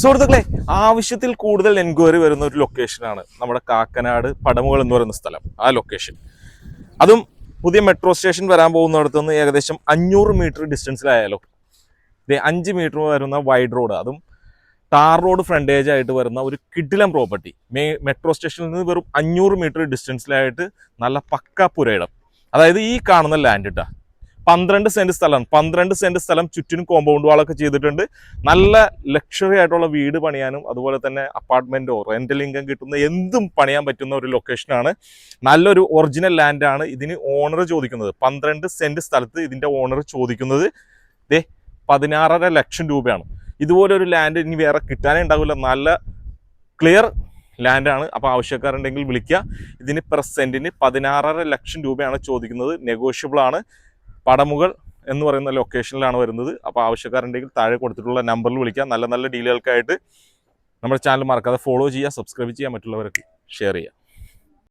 സുഹൃത്തുക്കളെ, ആവശ്യത്തിൽ കൂടുതൽ എൻക്വയറി വരുന്ന ഒരു ലൊക്കേഷനാണ് നമ്മുടെ കാക്കനാട് പടമുകൾ എന്ന് പറയുന്ന സ്ഥലം. ആ ലൊക്കേഷൻ അതും പുതിയ മെട്രോ സ്റ്റേഷൻ വരാൻ പോകുന്നിടത്തുനിന്ന് ഏകദേശം 500 മീറ്റർ ഡിസ്റ്റൻസിലായാലോ. 5 മീറ്റർ വരുന്ന വൈഡ് റോഡ്, അതും ടാർ റോഡ് ഫ്രണ്ടേജ് ആയിട്ട് വരുന്ന ഒരു കിടിലം പ്രോപ്പർട്ടി. മെട്രോ സ്റ്റേഷനിൽ നിന്ന് വെറും 500 മീറ്റർ ഡിസ്റ്റൻസിലായിട്ട് നല്ല പക്ക പുരയിടം. അതായത് ഈ കാണുന്ന ലാൻഡ് ഇട്ടാ 12 സെന്റ് സ്ഥലമാണ്. 12 സെന്റ് സ്ഥലം ചുറ്റിനും കോമ്പൗണ്ട് വാളൊക്കെ ചെയ്തിട്ടുണ്ട്. നല്ല ലക്ഷറി ആയിട്ടുള്ള വീട് പണിയാനും അതുപോലെ തന്നെ അപ്പാർട്ട്മെന്റോ റെന്റൽ ഇൻകം കിട്ടുന്ന എന്തും പണിയാൻ പറ്റുന്ന ഒരു ലൊക്കേഷനാണ്. നല്ലൊരു ഒറിജിനൽ ലാൻഡാണ്. ഇതിന് ഓണർ ചോദിക്കുന്നത് 12 സെന്റ് സ്ഥലത്ത് ഇതിന്റെ ഓണർ ചോദിക്കുന്നത് 16.5 ലക്ഷം രൂപയാണ്. ഇതുപോലെ ഒരു ലാൻഡ് ഇനി വേറെ കിട്ടാനേ ഉണ്ടാവില്ല. നല്ല ക്ലിയർ ലാൻഡാണ്. അപ്പോൾ ആവശ്യക്കാരുണ്ടെങ്കിൽ വിളിക്കുക. ഇതിന് പെർ സെന്റിന് 16.5 ലക്ഷം രൂപയാണ് ചോദിക്കുന്നത്. നെഗോഷ്യബിൾ ആണ്. പടമുകൾ എന്ന് പറയുന്ന ലൊക്കേഷനിലാണ് വരുന്നത്. അപ്പോൾ ആവശ്യക്കാരുണ്ടെങ്കിൽ താഴെ കൊടുത്തിട്ടുള്ള നമ്പറിൽ വിളിക്കുക. നല്ല നല്ല ഡീലുകൾക്കായിട്ട് നമ്മുടെ ചാനൽ മറക്കാതെ ഫോളോ ചെയ്യുക, സബ്സ്ക്രൈബ് ചെയ്യുക, മറ്റുള്ളവർക്ക് ഷെയർ ചെയ്യുക.